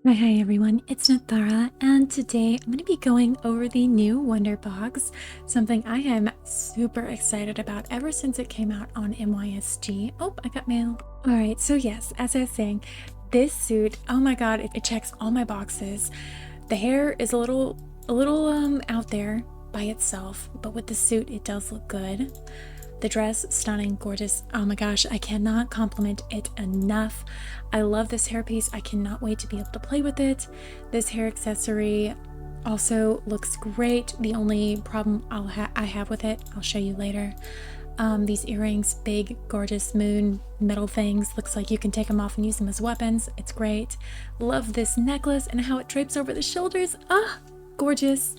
Hi everyone, it's Nathara, and today I'm going to be going over the new Wonder Box, something I am super excited about ever since it came out on MYSG. Oh, I got mail. Alright, so yes, as I was saying, this suit, oh my god, it checks all my boxes. The hair is a little out there by itself, but with the suit it does look good. The dress, stunning, gorgeous. Oh my gosh, I cannot compliment it enough. I love this hairpiece. I cannot wait to be able to play with it. This hair accessory also looks great. The only problem I have with it, I'll show you later. These earrings, big, gorgeous moon metal things. Looks like you can take them off and use them as weapons. It's great. Love this necklace and how it drapes over the shoulders. Ah, gorgeous.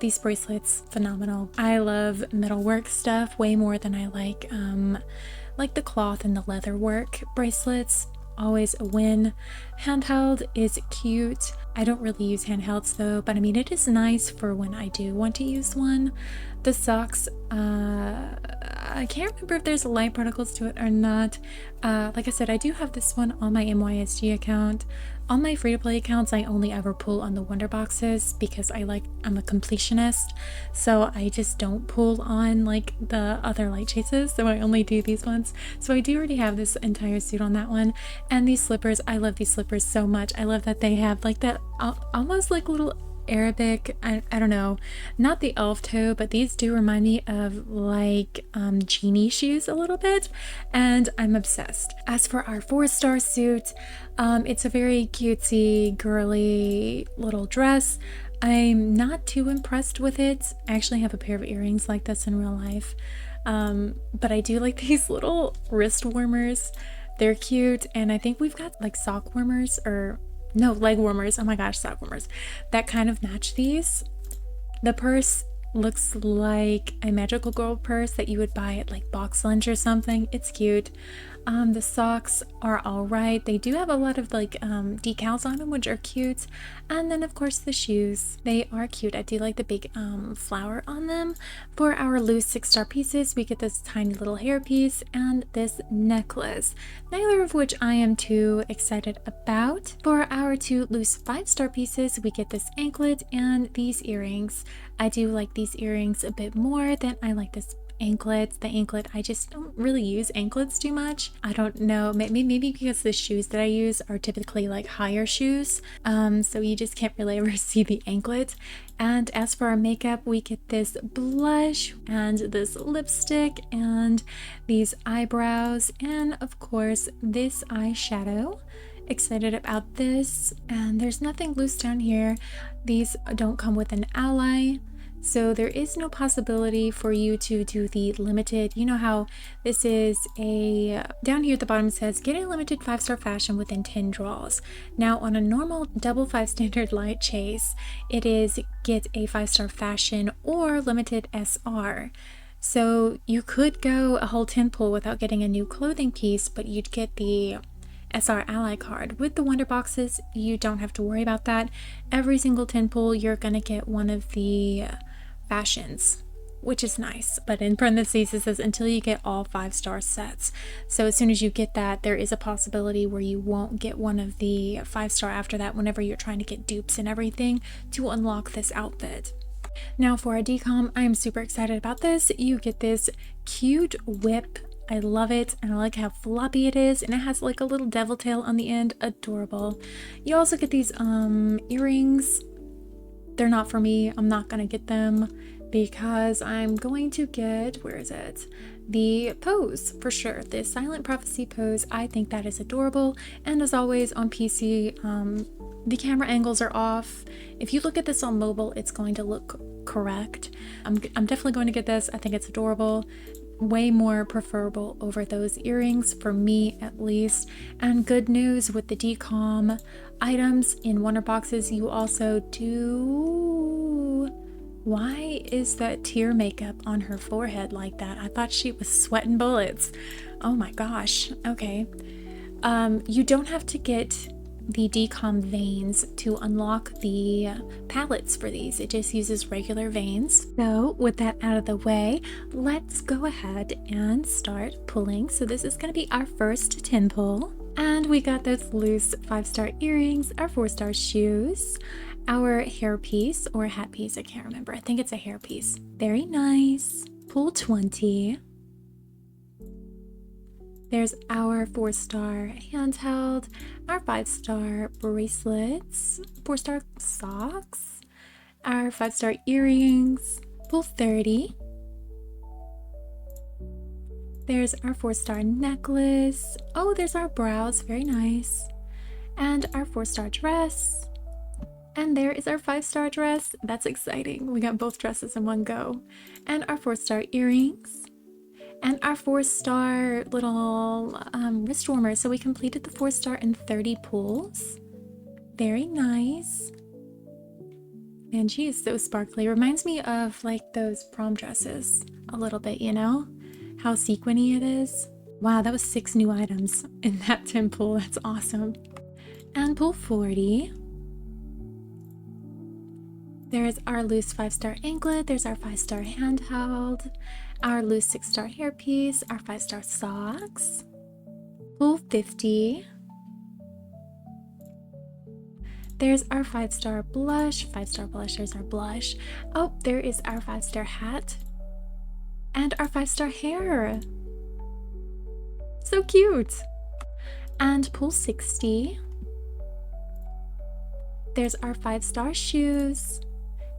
These bracelets, phenomenal. I love metalwork stuff way more than I like the cloth and the leather work bracelets. Always a win. Handheld is cute. I don't really use handhelds though, but I mean it is nice for when I do want to use one. The socks, I can't remember if there's light particles to it or not. Like I said, I do have this one on my MYSG account. On my free-to-play accounts, I only ever pull on the Wonder Boxes because I'm a completionist, so I just don't pull on like the other light chases, so I only do these ones. So I do already have this entire suit on that one. And these slippers, I love these slippers so much. I love that they have like that almost like little Arabic, I don't know, not the elf toe, but these do remind me of like genie shoes a little bit, and I'm obsessed. As for our 4-star suit, it's a very cutesy, girly little dress. I'm not too impressed with it. I actually have a pair of earrings like this in real life, but I do like these little wrist warmers. They're cute, and I think we've got like sock warmers, or no, leg warmers. Oh my gosh, sock warmers that kind of match these. The purse looks like a magical girl purse that you would buy at like Box Lunch or something. It's cute. The socks are all right. They do have a lot of like decals on them, which are cute. And then of course the shoes, they are cute. I do like the big flower on them. For our loose 6-star pieces, we get this tiny little hairpiece and this necklace, neither of which I am too excited about. For our 2 loose 5-star pieces, we get this anklet and these earrings. I do like these earrings a bit more than I like this anklet. The anklet, I just don't really use anklets too much. I don't know, maybe because the shoes that I use are typically like higher shoes, so you just can't really ever see the anklet. And as for our makeup, we get this blush and this lipstick and these eyebrows, and of course this eyeshadow. Excited about this. And there's nothing loose down here. These don't come with an ally, so there is no possibility for you to do the limited. You know how this is a, down here at the bottom it says get a limited 5-star fashion within 10 draws. Now on a normal double 5 standard light chase, it is get a 5-star fashion or limited SR. So you could go a whole 10 pull without getting a new clothing piece, but you'd get the SR ally card. With the Wonder Boxes, you don't have to worry about that. Every single 10 pull, you're gonna get one of the fashions, which is nice. But in parentheses, it says until you get all 5-star sets. So as soon as you get that, there is a possibility where you won't get one of the 5-star after that whenever you're trying to get dupes and everything to unlock this outfit. Now for a decom, I am super excited about this. You get this cute whip. I love it, and I like how floppy it is, and it has like a little devil tail on the end. Adorable. You also get these earrings. They're not for me. I'm not gonna get them because I'm going to get, where is it? The pose for sure. The Silent Prophecy pose. I think that is adorable. And as always on PC, the camera angles are off. If you look at this on mobile, it's going to look correct. I'm definitely going to get this. I think it's adorable. Way more preferable over those earrings, for me at least. And good news with the decom items in Wonder Boxes, you also do... Why is that tear makeup on her forehead like that? I thought she was sweating bullets. Oh my gosh. Okay. You don't have to get the decom veins to unlock the palettes for these. It just uses regular veins. So with that out of the way, let's go ahead and start pulling. So this is going to be our first 10 pull. And we got those loose 5-star earrings, our 4-star shoes, our hair piece or hat piece, I can't remember. I think it's a hair piece. Very nice. Pool 20. There's our 4-star handheld, our 5-star bracelets, 4-star socks, our 5-star earrings, pool 30. There's our 4-star necklace. Oh, there's our brows, very nice. And our 4-star dress. And there is our 5-star dress. That's exciting. We got both dresses in one go. And our 4-star earrings. And our 4-star little wrist warmer. So we completed the 4-star in 30 pulls. Very nice. And she is so sparkly. Reminds me of like those prom dresses a little bit, you know? How sequiny it is. Wow, that was 6 new items in that 10 pull. That's awesome. And pull 40. There's our loose 5-star anklet. There's our 5-star handheld. Our loose 6-star hairpiece. Our 5-star socks. Pull 50. There's our 5-star blush. 5-star blush. There's our blush. Oh, there is our 5-star hat. And our 5-star hair. So cute. And pull 60. There's our 5-star shoes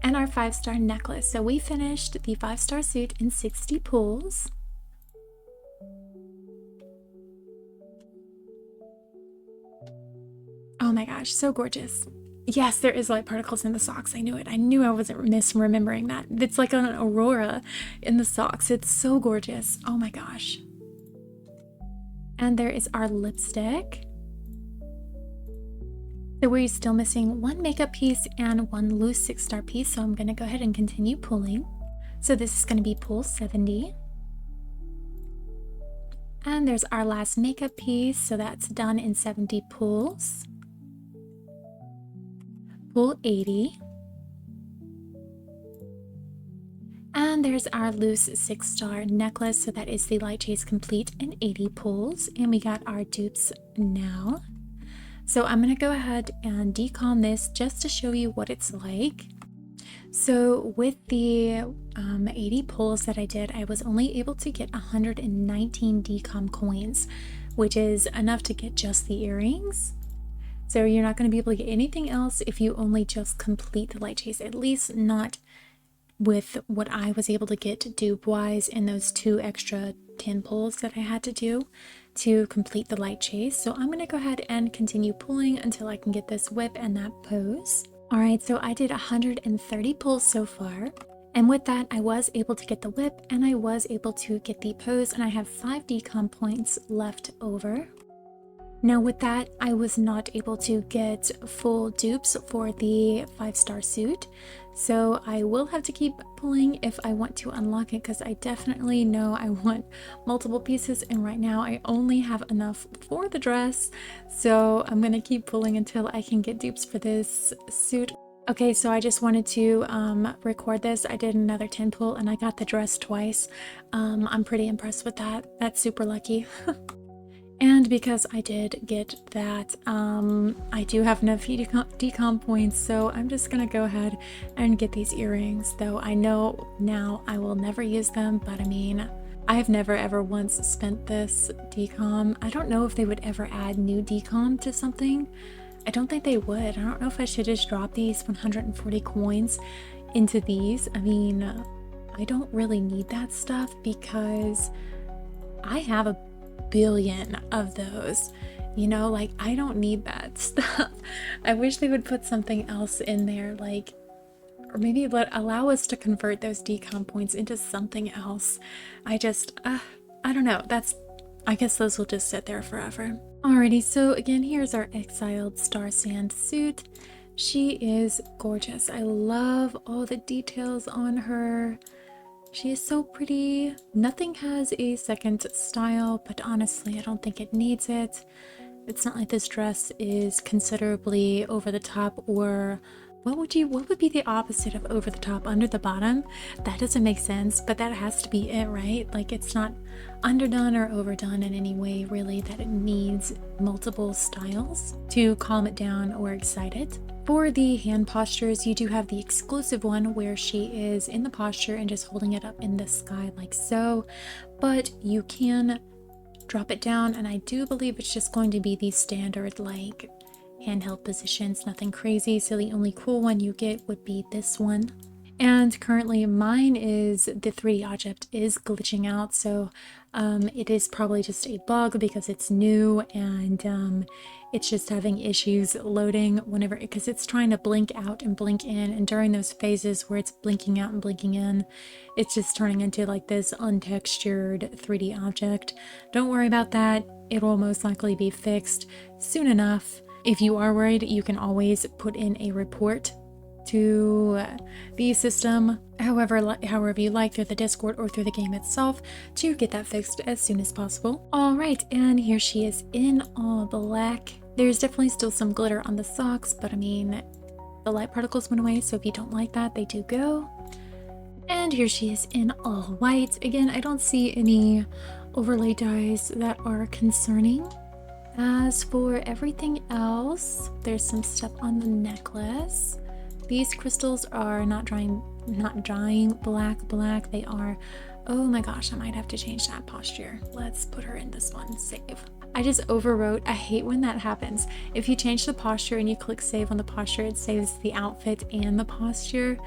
and our 5-star necklace. So we finished the 5-star suit in 60 pulls. Oh my gosh, so gorgeous. Yes, there is light particles in the socks. I knew it. I knew I wasn't misremembering that. It's like an aurora in the socks. It's so gorgeous. Oh my gosh. And there is our lipstick. So we're still missing one makeup piece and one loose 6-star piece. So I'm going to go ahead and continue pulling. So this is going to be pull 70. And there's our last makeup piece. So that's done in 70 pulls. Pull 80. And there's our loose 6-star necklace. So that is the light chase complete in 80 pulls. And we got our dupes now. So I'm going to go ahead and decom this just to show you what it's like. So with the 80 pulls that I did, I was only able to get 119 decom coins, which is enough to get just the earrings. So you're not going to be able to get anything else if you only just complete the light chase, at least not with what I was able to get dupe-wise in those 2 extra 10 pulls that I had to do to complete the light chase. So I'm going to go ahead and continue pulling until I can get this whip and that pose. Alright, so I did 130 pulls so far. And with that, I was able to get the whip and I was able to get the pose, and I have 5 decom points left over. Now with that, I was not able to get full dupes for the 5-star suit, so I will have to keep pulling if I want to unlock it, because I definitely know I want multiple pieces, and right now I only have enough for the dress, so I'm gonna keep pulling until I can get dupes for this suit. Okay, so I just wanted to record this. I did another 10 pull and I got the dress twice. I'm pretty impressed with that. That's super lucky. And because I did get that, I do have enough decom points, so I'm just gonna go ahead and get these earrings, though I know now I will never use them, but I mean, I have never ever once spent this decom. I don't know if they would ever add new decom to something. I don't think they would. I don't know if I should just drop these 140 coins into these. I mean, I don't really need that stuff because I have a billion of those, you know, like I don't need that stuff. I wish they would put something else in there, like, or maybe allow us to convert those decom points into something else. I don't know. I guess those will just sit there forever. Alrighty, so again, here's our Exiled Star Sand suit. She is gorgeous. I love all the details on her. She is so pretty. Nothing has a second style, but honestly, I don't think it needs it. It's not like this dress is considerably over the top or What would be the opposite of over the top? Under the bottom? That doesn't make sense, but that has to be it, right? Like it's not underdone or overdone in any way really that it needs multiple styles to calm it down or excite it. For the hand postures, you do have the exclusive one where she is in the posture and just holding it up in the sky like so, but you can drop it down, and I do believe it's just going to be the standard like handheld positions, nothing crazy. So the only cool one you get would be this one. And currently mine is the 3D object is glitching out, so it is probably just a bug because it's new, and it's just having issues loading whenever, because it's trying to blink out and blink in, and during those phases where it's blinking out and blinking in, it's just turning into like this untextured 3D object. Don't worry about that, it will most likely be fixed soon enough. If you are worried, you can always put in a report to the system, however you like, through the Discord or through the game itself, to get that fixed as soon as possible. Alright, and here she is in all black. There's definitely still some glitter on the socks, but I mean, the light particles went away, so if you don't like that, they do go. And here she is in all white. Again, I don't see any overlay dyes that are concerning. As for everything else, there's some stuff on the necklace. These crystals are not drying black. They are, oh my gosh, I might have to change that posture. Let's put her in this one, save. I just overwrote. I hate when that happens. If you change the posture and you click save on the posture, it saves the outfit and the posture.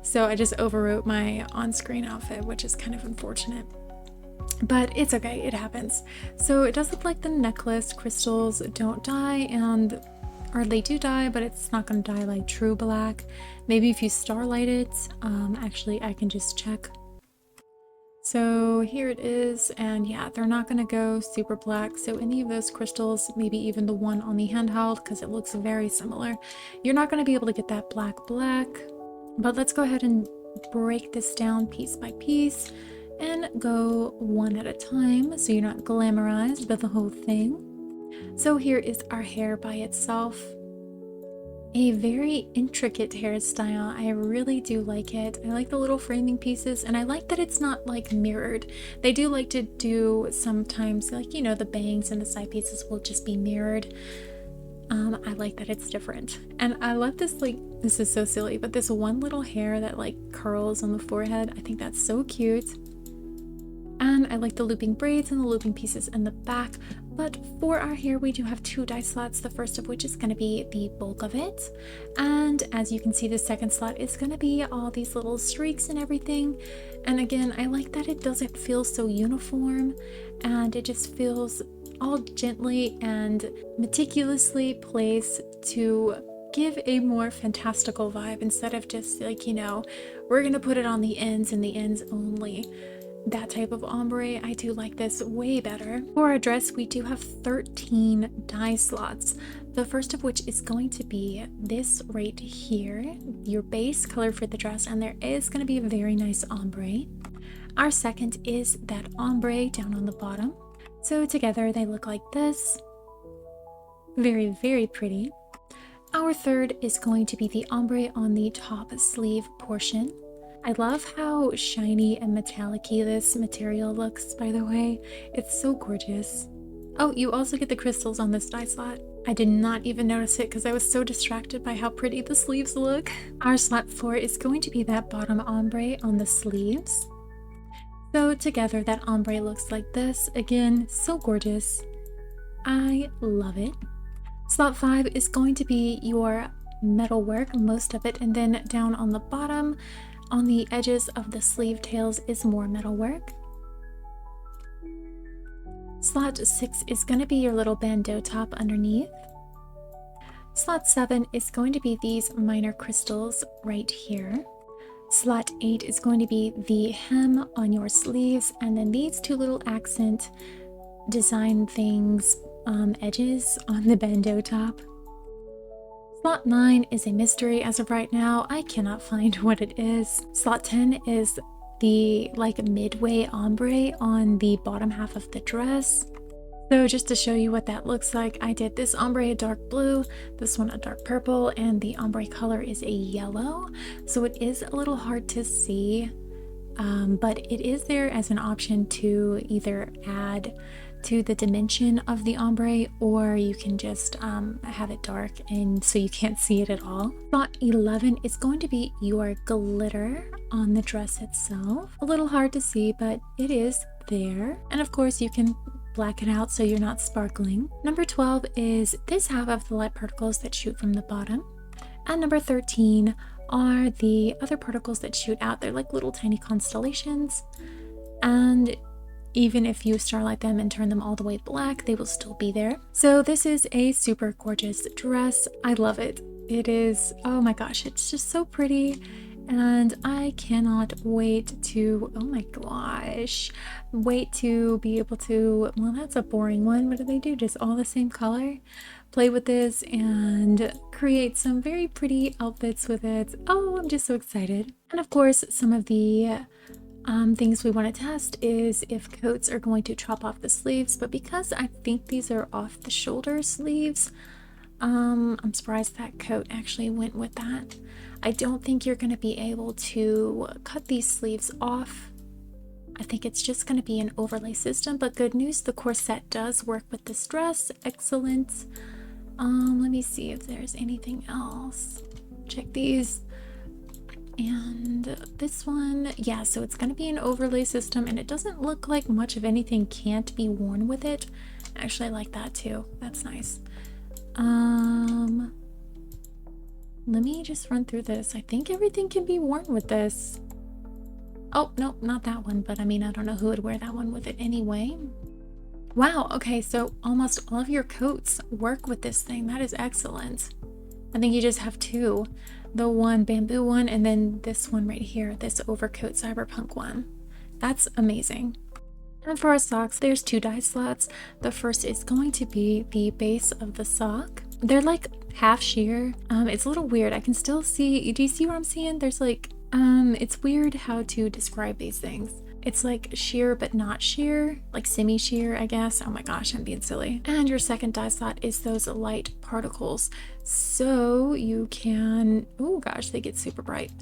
So I just overwrote my on-screen outfit, which is kind of unfortunate. But it's okay, it happens. So it does look like the necklace crystals don't die, or they do die, but it's not going to die like true black. Maybe if you starlight it. Actually, I can just check. So here it is, and yeah, they're not going to go super black. So any of those crystals, maybe even the one on the handheld, because it looks very similar, you're not going to be able to get that black. But let's go ahead and break this down piece by piece and go one at a time so you're not glamorized by the whole thing. So here is our hair by itself. A very intricate hairstyle. I really do like it. I like the little framing pieces, and I like that it's not like mirrored. They do like to do sometimes, like, you know, the bangs and the side pieces will just be mirrored. I like that it's different. And I love this, like, this is so silly, but this one little hair that like curls on the forehead, I think that's so cute. And I like the looping braids and the looping pieces in the back. But for our hair, we do have 2 dye slots, the first of which is going to be the bulk of it. And as you can see, the second slot is going to be all these little streaks and everything. And again, I like that it doesn't feel so uniform, and it just feels all gently and meticulously placed to give a more fantastical vibe, instead of just like, you know, we're going to put it on the ends and the ends only. That type of ombre, I do like this way better. For our dress, we do have 13 dye slots. The first of which is going to be this right here, your base color for the dress, and there is going to be a very nice ombre. Our second is that ombre down on the bottom. So together they look like this. Very, very pretty. Our third is going to be the ombre on the top sleeve portion. I love how shiny and metallic-y this material looks, by the way. It's so gorgeous. Oh, you also get the crystals on this dye slot. I did not even notice it because I was so distracted by how pretty the sleeves look. Our slot 4 is going to be that bottom ombre on the sleeves. So together that ombre looks like this. Again, so gorgeous. I love it. Slot 5 is going to be your metalwork, most of it, and then down on the bottom, on the edges of the sleeve tails, is more metalwork. Slot 6 is going to be your little bandeau top underneath. Slot 7 is going to be these minor crystals right here. Slot 8 is going to be the hem on your sleeves, and then these 2 little accent design things, edges on the bandeau top. Slot 9 is a mystery as of right now. I cannot find what it is. Slot 10 is the like midway ombre on the bottom half of the dress. So just to show you what that looks like, I did this ombre a dark blue, this one a dark purple, and the ombre color is a yellow. So it is a little hard to see, but it is there as an option to either add to the dimension of the ombre, or you can just have it dark and so you can't see it at all. Thought 11 is going to be your glitter on the dress itself. A little hard to see, but it is there. And of course you can black it out so you're not sparkling. Number 12 is this half of the light particles that shoot from the bottom. And number 13 are the other particles that shoot out. They're like little tiny constellations. And even if you starlight them and turn them all the way black, they will still be there. So this is a super gorgeous dress. I love it. It is, oh my gosh, it's just so pretty. And I cannot wait to, oh my gosh, wait to be able to, well, that's a boring one. What do they do? Just all the same color? Play with this and create some very pretty outfits with it. Oh, I'm just so excited. And of course, some of the things we want to test is if coats are going to chop off the sleeves, but because I think these are off the shoulder sleeves, I'm surprised that coat actually went with that. I don't think you're going to be able to cut these sleeves off. I think it's just going to be an overlay system, but good news, the corset does work with this dress. Excellent. Let me see if there's anything else. Check these. And this one, yeah, so it's going to be an overlay system, and it doesn't look like much of anything can't be worn with it. Actually, I like that too. That's nice. Let me just run through this. I think everything can be worn with this. Oh, no, not that one, but I mean, I don't know who would wear that one with it anyway. Wow, okay, so almost all of your coats work with this thing. That is excellent. I think you just have two. The one bamboo one, and then this one right here, this overcoat cyberpunk one. That's amazing. And for our socks, there's two dye slots. The first is going to be the base of the sock. They're like half sheer. It's a little weird. I can still see, do you see what I'm seeing? There's like, it's weird how to describe these things. It's like sheer but not sheer, like semi-sheer, I guess. Oh my gosh, I'm being silly. And your second dye slot is those light particles. So you can, oh gosh, they get super bright.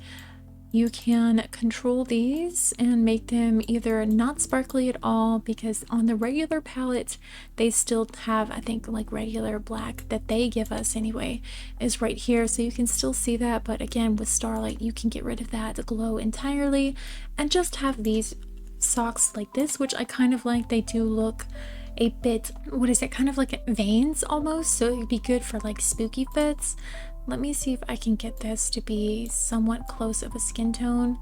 You can control these and make them either not sparkly at all, because on the regular palette, they still have, I think, like regular black that they give us anyway, is right here. So you can still see that. But again, with Starlight, you can get rid of that glow entirely and just have these socks like this, which I kind of like. They do look a bit, what is it, kind of like veins almost, so it'd be good for like spooky fits. Let me see if I can get this to be somewhat close of a skin tone.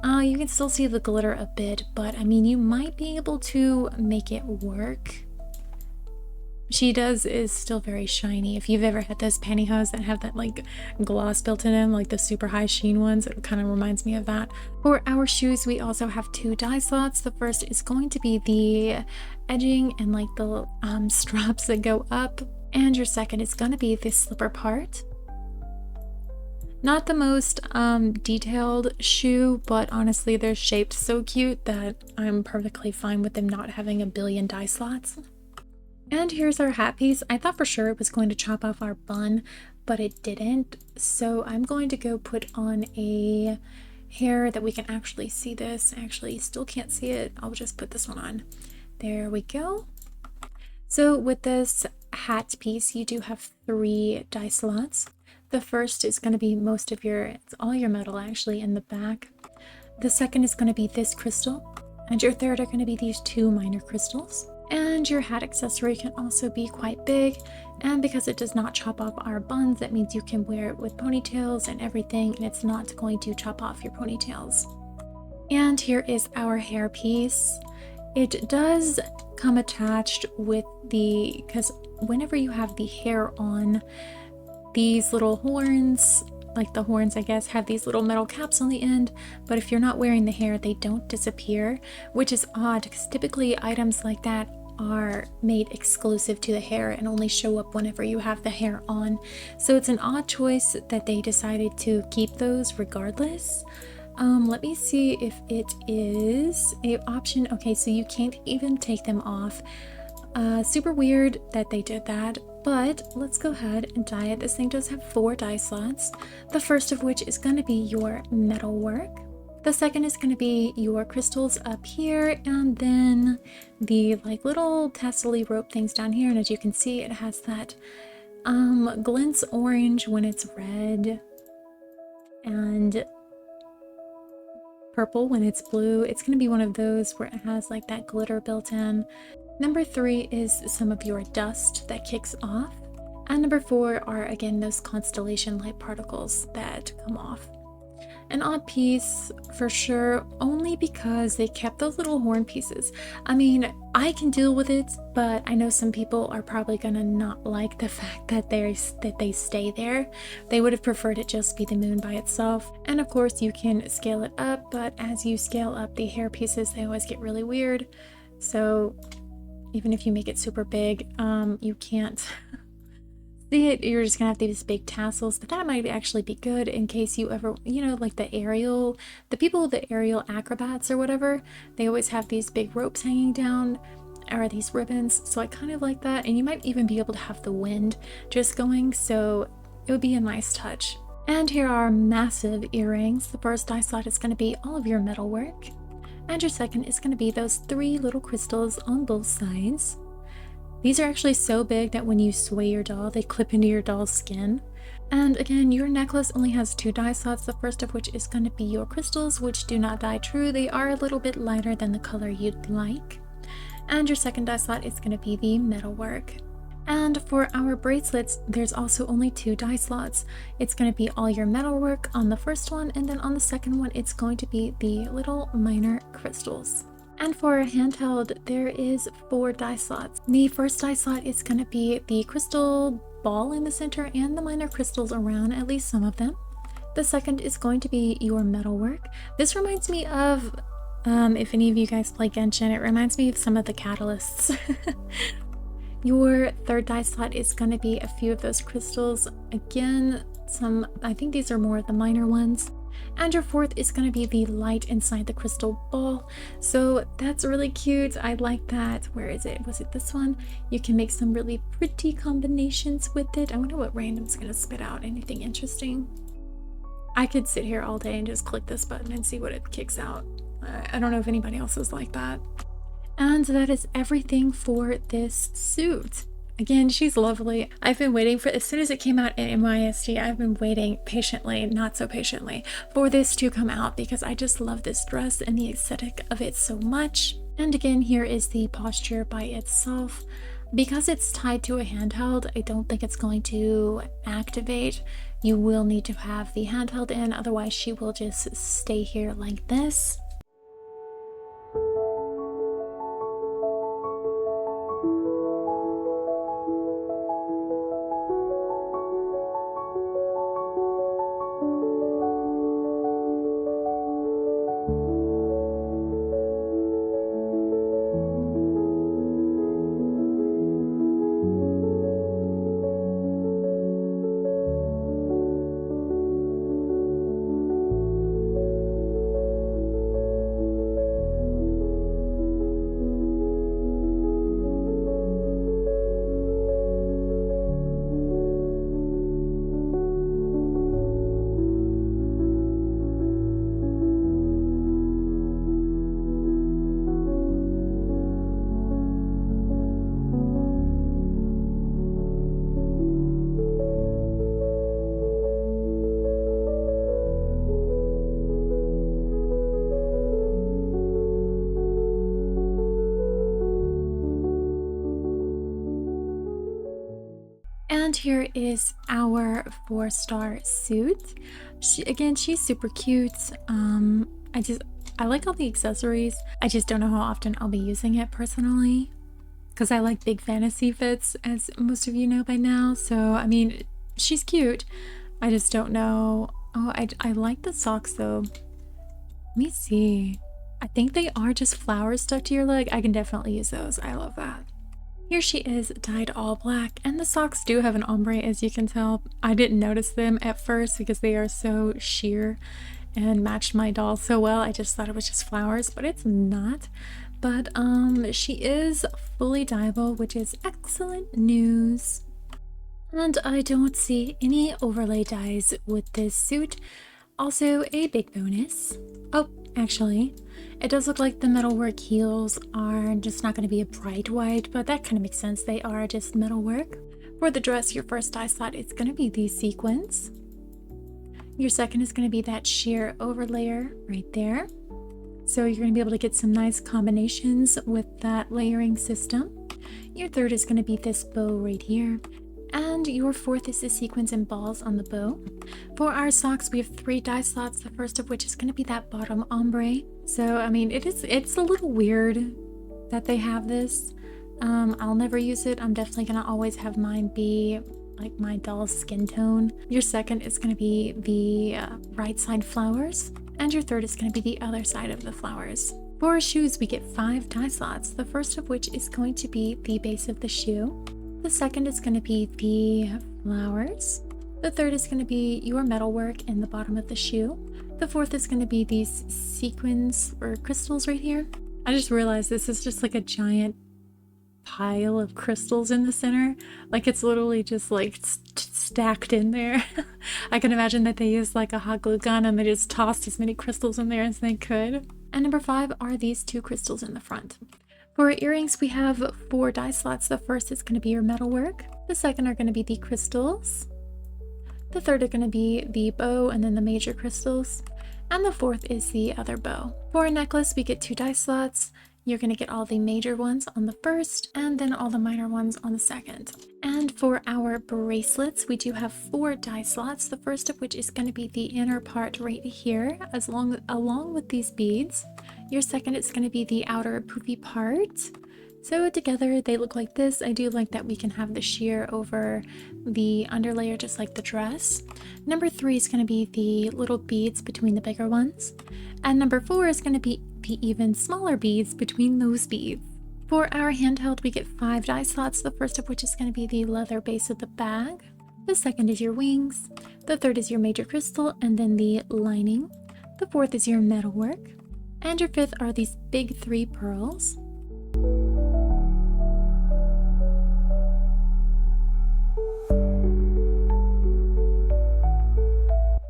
You can still see the glitter a bit, but I mean, you might be able to make it work. She is still very shiny. If you've ever had those pantyhose that have that like gloss built in them, like the super high sheen ones, it kind of reminds me of that. For our shoes, we also have two dye slots. The first is going to be the edging and like the straps that go up. And your second is going to be this slipper part. Not the most detailed shoe, but honestly, they're shaped so cute that I'm perfectly fine with them not having a billion dye slots. And here's our hat piece. I thought for sure it was going to chop off our bun, but it didn't. So I'm going to go put on a hair that we can actually see this. Actually, still can't see it. I'll just put this one on. There we go. So with this hat piece, you do have 3 dye slots. The first is going to be most of your, it's all your metal actually in the back. The second is going to be this crystal. And your third are going to be these 2 minor crystals. And your hat accessory can also be quite big. And because it does not chop off our buns, that means you can wear it with ponytails and everything, and it's not going to chop off your ponytails. And here is our hair piece. It does come attached with the, because whenever you have the hair on, these little horns, like the horns I guess, have these little metal caps on the end, but if you're not wearing the hair, they don't disappear, which is odd because typically items like that are made exclusive to the hair and only show up whenever you have the hair on. So it's an odd choice that they decided to keep those regardless. Let me see if it is an option. Okay, so you can't even take them off. Super weird that they did that, but let's go ahead and dye it. This thing does have 4 dye slots, the first of which is going to be your metalwork. The second is going to be your crystals up here, and then the like little tassel-y rope things down here. And as you can see, it has that glints orange when it's red and purple when it's blue. It's going to be one of those where it has like that glitter built in. Number 3 is some of your dust that kicks off. And number 4 are again those constellation light particles that come off. An odd piece for sure, only because they kept those little horn pieces. I mean, I can deal with it, but I know some people are probably gonna not like the fact that they stay there. They would have preferred it just be the moon by itself. And of course you can scale it up, but as you scale up the hair pieces, they always get really weird. So even if you make it super big, you can't see it. You're just gonna have these big tassels, but that might actually be good in case you ever, you know, like the people with the aerial acrobats or whatever, they always have these big ropes hanging down or these ribbons. So I kind of like that, and you might even be able to have the wind just going, so it would be a nice touch. And here are massive earrings. The first dye slot is going to be all of your metalwork, and your second is going to be those 3 little crystals on both sides. These are actually so big that when you sway your doll, they clip into your doll's skin. And again, your necklace only has 2 dye slots, the first of which is going to be your crystals, which do not dye true. They are a little bit lighter than the color you'd like. And your second dye slot is going to be the metalwork. And for our bracelets, there's also only 2 dye slots. It's going to be all your metalwork on the first one, and then on the second one, it's going to be the little minor crystals. And for a handheld, there is 4 dye slots. The first dye slot is going to be the crystal ball in the center and the minor crystals around, at least some of them. The second is going to be your metalwork. This reminds me of, if any of you guys play Genshin, it reminds me of some of the catalysts. Your third dye slot is going to be a few of those crystals. Again, I think these are more of the minor ones. And your fourth is going to be the light inside the crystal ball. So that's really cute. I like that. Where is it? Was it this one? You can make some really pretty combinations with it. I wonder what random's going to spit out. Anything interesting? I could sit here all day and just click this button and see what it kicks out. I don't know if anybody else is like that. And that is everything for this suit. Again, she's lovely. I've been waiting for, as soon as it came out in NYSG, I've been waiting patiently, not so patiently, for this to come out because I just love this dress and the aesthetic of it so much. And again, here is the posture by itself. Because it's tied to a handheld, I don't think it's going to activate. You will need to have the handheld in, otherwise she will just stay here like this. And here is our 4-star suit. She's super cute. I like all the accessories. I just don't know how often I'll be using it personally, because I like big fantasy fits, as most of you know by now. So I mean, she's cute. I just don't know. Oh, I like the socks though. Let me see. I think they are just flowers stuck to your leg. I can definitely use those. I love that. Here she is, dyed all black, and the socks do have an ombre, as you can tell. I didn't notice them at first because they are so sheer and matched my doll so well. I just thought it was just flowers, but it's not. but she is fully dyeable, which is excellent news. And I don't see any overlay dyes with this suit. Also a big bonus. Oh, actually, it does look like the metalwork heels are just not going to be a bright white, but that kind of makes sense. They are just metalwork. For the dress, your first dye slot is going to be these sequins. Your second is going to be that sheer overlayer right there. So you're going to be able to get some nice combinations with that layering system. Your third is going to be this bow right here. And your fourth is the sequins and balls on the bow. For our socks, we have 3 dye slots, the first of which is going to be that bottom ombre. So, I mean, it's a little weird that they have this. I'll never use it. I'm definitely going to always have mine be like my doll's skin tone. Your second is going to be the right side flowers. And your third is going to be the other side of the flowers. For our shoes, we get 5 dye slots, the first of which is going to be the base of the shoe. The second is going to be the flowers. The third is going to be your metalwork in the bottom of the shoe. The fourth is going to be these sequins or crystals right here. I just realized this is just like a giant pile of crystals in the center. Like it's literally just like stacked in there. I can imagine that they used like a hot glue gun and they just tossed as many crystals in there as they could. And number 5 are these 2 crystals in the front. For our earrings, we have 4 dye slots. The first is going to be your metalwork. The second are going to be the crystals. The third are going to be the bow and then the major crystals. And the fourth is the other bow. For our necklace, we get 2 dye slots. You're going to get all the major ones on the first and then all the minor ones on the second. And for our bracelets, we do have 4 dye slots, the first of which is going to be the inner part right here, along with these beads. Your second is going to be the outer poofy part. So together they look like this. I do like that we can have the sheer over the underlayer just like the dress. Number 3 is going to be the little beads between the bigger ones. And number 4 is going to be even smaller beads between those beads. For our handheld, we get 5 dye slots, the first of which is going to be the leather base of the bag. The second is your wings. The third is your major crystal and then the lining. The fourth is your metalwork. And your fifth are these big 3 pearls.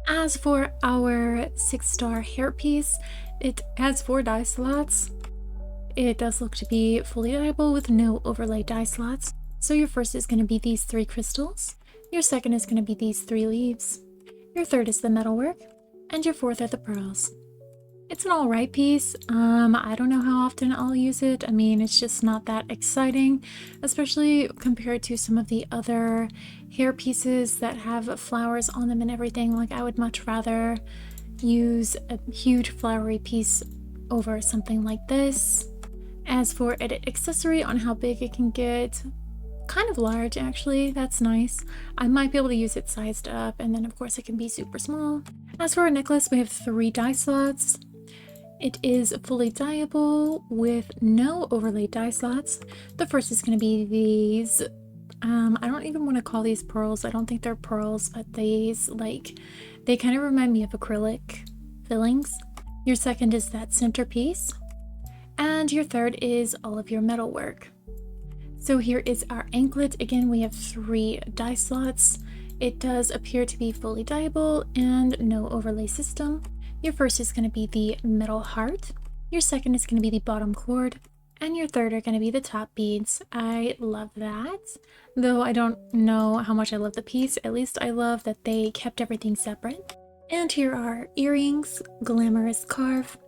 As for our 6-star hairpiece, it has 4 dye slots. It does look to be fully dyeable with no overlay dye slots. So your first is going to be these 3 crystals. Your second is going to be these 3 leaves. Your third is the metalwork. And your fourth are the pearls. It's an alright piece. I don't know how often I'll use it. I mean, it's just not that exciting, especially compared to some of the other hair pieces that have flowers on them and everything. Like, I would much rather use a huge flowery piece over something like this. As for an accessory on how big it can get, kind of large actually. That's nice. I might be able to use it sized up, and then of course it can be super small. As for our necklace, we have 3 dye slots. It is fully dyeable with no overlay dye slots. The first is going to be these, I don't even want to call these pearls. I don't think they're pearls, but these, like, they kind of remind me of acrylic fillings. Your second is that centerpiece. And your third is all of your metalwork. So here is our anklet. Again, we have 3 dye slots. It does appear to be fully dyeable and no overlay system. Your first is going to be the middle heart. Your second is going to be the bottom cord. And your third are going to be the top beads. I love that. Though I don't know how much I love the piece, at least I love that they kept everything separate. And here are earrings, glamorous carve.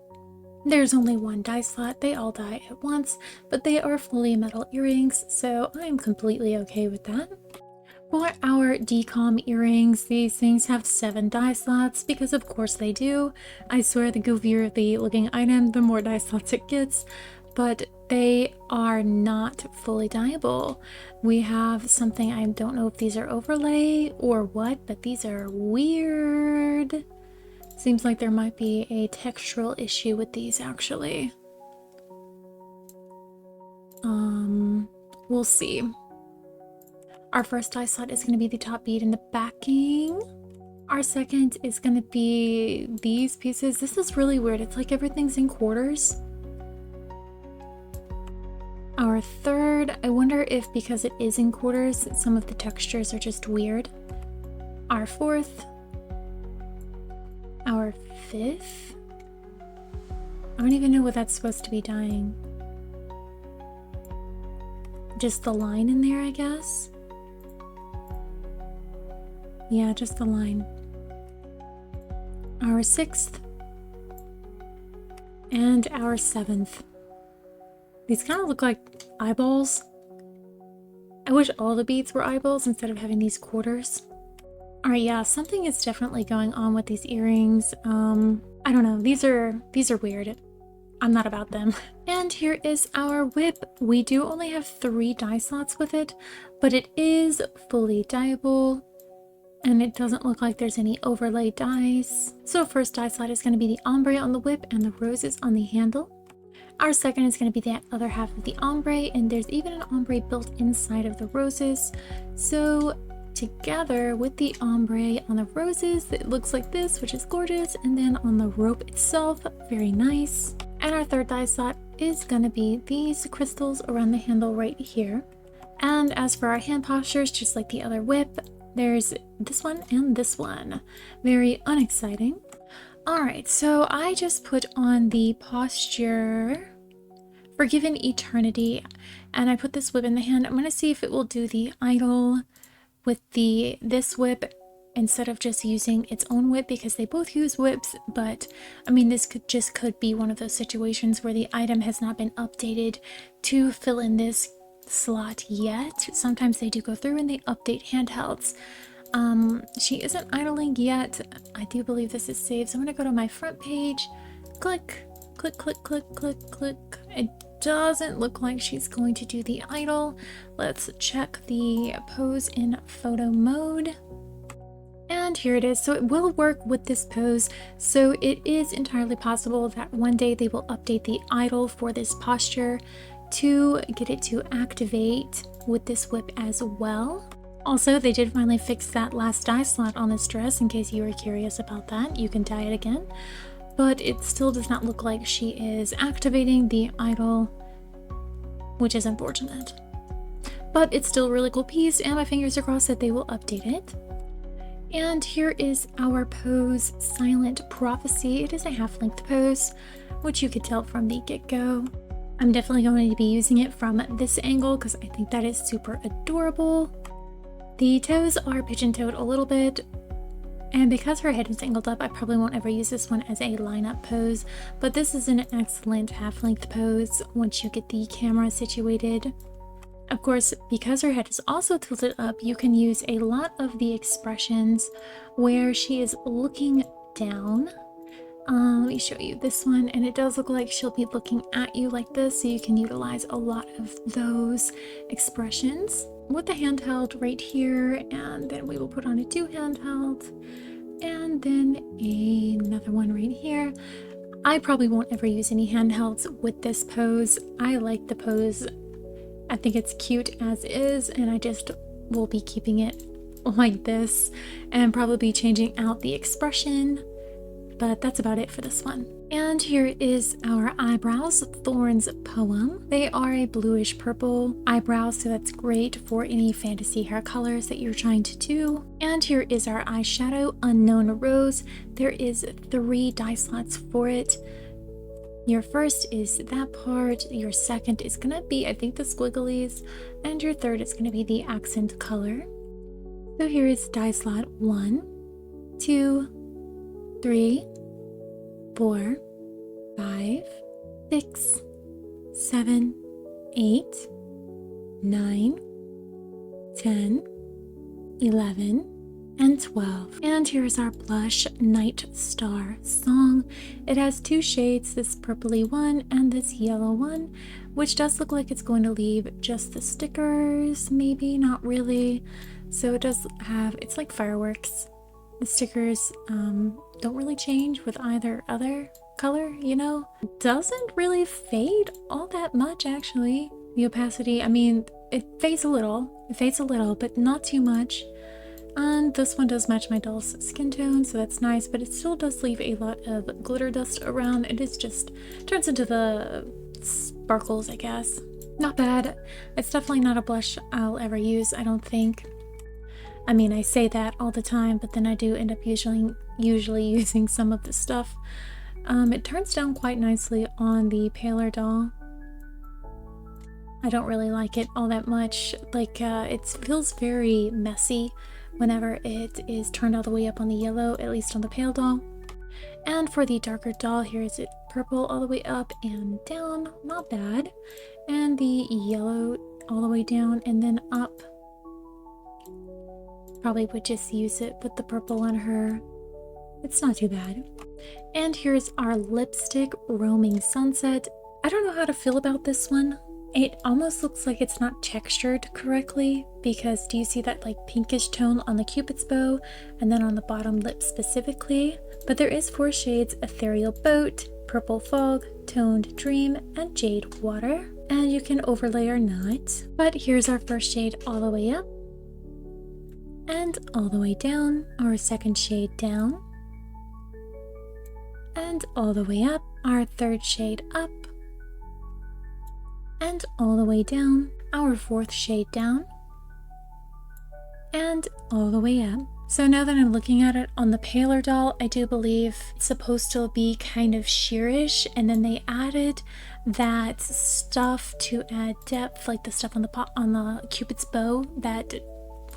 There's only 1 dye slot. They all dye at once, but they are fully metal earrings, so I'm completely okay with that. For our decom earrings, these things have 7 dye slots, because of course they do. I swear the goofier the looking item, the more dye slots it gets, but they are not fully dyeable. We have something, I don't know if these are overlay or what, but these are weird. Seems like there might be a textural issue with these actually. We'll see. Our first dye slot is going to be the top bead in the backing. Our second is going to be these pieces. This is really weird. It's like everything's in quarters. Our third, I wonder if because it is in quarters, some of the textures are just weird. Our fourth. Our fifth. I don't even know what that's supposed to be dyeing. Just the line in there, I guess. Yeah, just the line. Our sixth. And our seventh. These kind of look like eyeballs. I wish all the beads were eyeballs instead of having these quarters. Alright, yeah, something is definitely going on with these earrings. I don't know. These are weird. I'm not about them. And here is our whip. We do only have 3 dye slots with it, but it is fully dyeable. And it doesn't look like there's any overlay dyes. So first dye slot is going to be the ombre on the whip and the roses on the handle. Our second is going to be that other half of the ombre, and there's even an ombre built inside of the roses. So together with the ombre on the roses, it looks like this, which is gorgeous, and then on the rope itself, very nice. And our third dye slot is going to be these crystals around the handle right here. And as for our hand postures, just like the other whip, there's this one and this one. Very unexciting. Alright, so I just put on the posture Forgiven Eternity, and I put this whip in the hand. I'm going to see if it will do the idol with this whip instead of just using its own whip, because they both use whips. But I mean, this could be one of those situations where the item has not been updated to fill in this slot yet. Sometimes they do go through and they update handhelds. She isn't idling yet. I do believe this is saved, so I'm gonna go to my front page, click, click, click, click, click, click. It doesn't look like she's going to do the idle. Let's check the pose in photo mode. And here it is. So it will work with this pose. So it is entirely possible that one day they will update the idle for this posture to get it to activate with this whip as well. Also, they did finally fix that last dye slot on this dress. In case you were curious about that, you can dye it again. But it still does not look like she is activating the idol, which is unfortunate. But it's still a really cool piece, and my fingers are crossed that they will update it. And here is our pose, Silent Prophecy. It is a half-length pose, which you could tell from the get-go. I'm definitely going to be using it from this angle because I think that is super adorable. The toes are pigeon-toed a little bit, and because her head is angled up, I probably won't ever use this one as a line-up pose, but this is an excellent half-length pose once you get the camera situated. Of course, because her head is also tilted up, you can use a lot of the expressions where she is looking down. Let me show you this one, and it does look like she'll be looking at you like this, so you can utilize a lot of those expressions with the handheld right here, and then we will put on a 2 handheld, and then another one right here. I probably won't ever use any handhelds with this pose. I like the pose. I think it's cute as is, and I just will be keeping it like this and probably changing out the expression. But that's about it for this one. And here is our eyebrows, Thorns Poem. They are a bluish purple eyebrows, so that's great for any fantasy hair colors that you're trying to do. And here is our eyeshadow, Unknown Rose. There is 3 dye slots for it. Your first is that part, your second is gonna be, I think, the squigglies, and your third is gonna be the accent color. So here is dye slot 1, 2, 3, 4, 5, 6, 7, 8, 9, 10, 11, and 12. And here's our blush Night Star Song. It has 2 shades, this purpley one and this yellow one, which does look like it's going to leave just the stickers, maybe, not really. So it does have, it's like fireworks. The stickers don't really change with either other color, you know? It doesn't really fade all that much, actually. The opacity, I mean, it fades a little, but not too much. And this one does match my doll's skin tone, so that's nice, but it still does leave a lot of glitter dust around. It is just turns into the sparkles, I guess. Not bad. It's definitely not a blush I'll ever use, I don't think. I mean, I say that all the time, but then I do end up usually using some of this stuff. It turns down quite nicely on the paler doll. I don't really like it all that much. Like, it feels very messy whenever it is turned all the way up on the yellow, at least on the pale doll. And for the darker doll, here is it purple all the way up and down, not bad. And the yellow all the way down and then up. Probably would just use it with the purple on her. It's not too bad. And here's our lipstick Roaming Sunset. I don't know how to feel about this one. It almost looks like it's not textured correctly, because do you see that like pinkish tone on the Cupid's bow and then on the bottom lip specifically? But there is 4 shades: Ethereal Boat, Purple Fog, Toned Dream, and Jade Water. And you can overlay or not. But here's our first shade all the way up and all the way down, our second shade down, and all the way up, our third shade up, and all the way down, our fourth shade down, and all the way up. So now that I'm looking at it on the paler doll, I do believe it's supposed to be kind of sheerish, and then they added that stuff to add depth, like the stuff on the Cupid's bow, that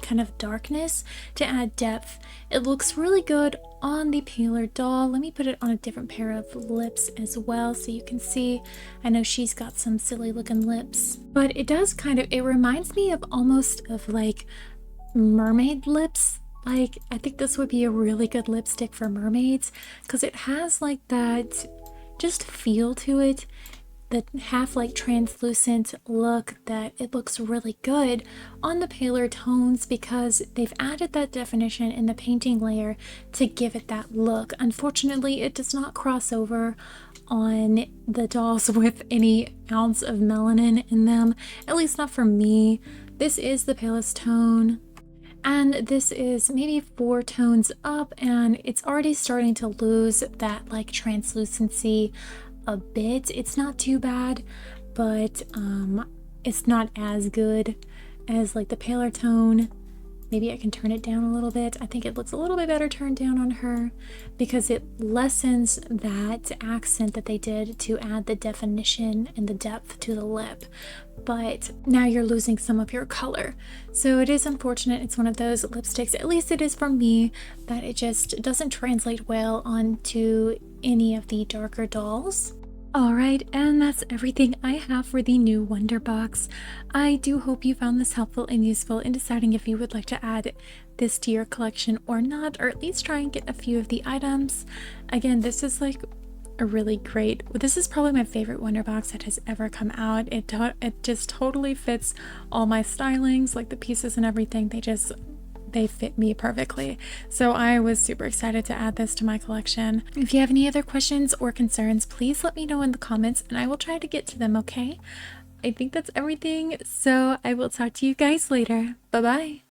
kind of darkness to add depth. It looks really good on the paler doll. Let me put it on a different pair of lips as well so you can see. I know she's got some silly looking lips, but it does it reminds me of almost of like mermaid lips. Like, I think this would be a really good lipstick for mermaids because it has like that just feel to it, the half like translucent look, that it looks really good on the paler tones because they've added that definition in the painting layer to give it that look. Unfortunately, it does not cross over on the dolls with any ounce of melanin in them, at least not for me. This is the palest tone, and this is maybe 4 tones up, and it's already starting to lose that like translucency a bit. It's not too bad, but it's not as good as like the paler tone. Maybe I can turn it down a little bit. I think it looks a little bit better turned down on her because it lessens that accent that they did to add the definition and the depth to the lip. But now you're losing some of your color. So it is unfortunate. It's one of those lipsticks, at least it is for me, that it just doesn't translate well onto any of the darker dolls. Alright, and that's everything I have for the new Wonder Box. I do hope you found this helpful and useful in deciding if you would like to add this to your collection or not, or at least try and get a few of the items. Again, this is like a really great, this is probably my favorite Wonder Box that has ever come out. It just totally fits all my stylings, like the pieces and everything. They fit me perfectly. So I was super excited to add this to my collection. If you have any other questions or concerns, please let me know in the comments and I will try to get to them, okay? I think that's everything. So I will talk to you guys later. Bye-bye.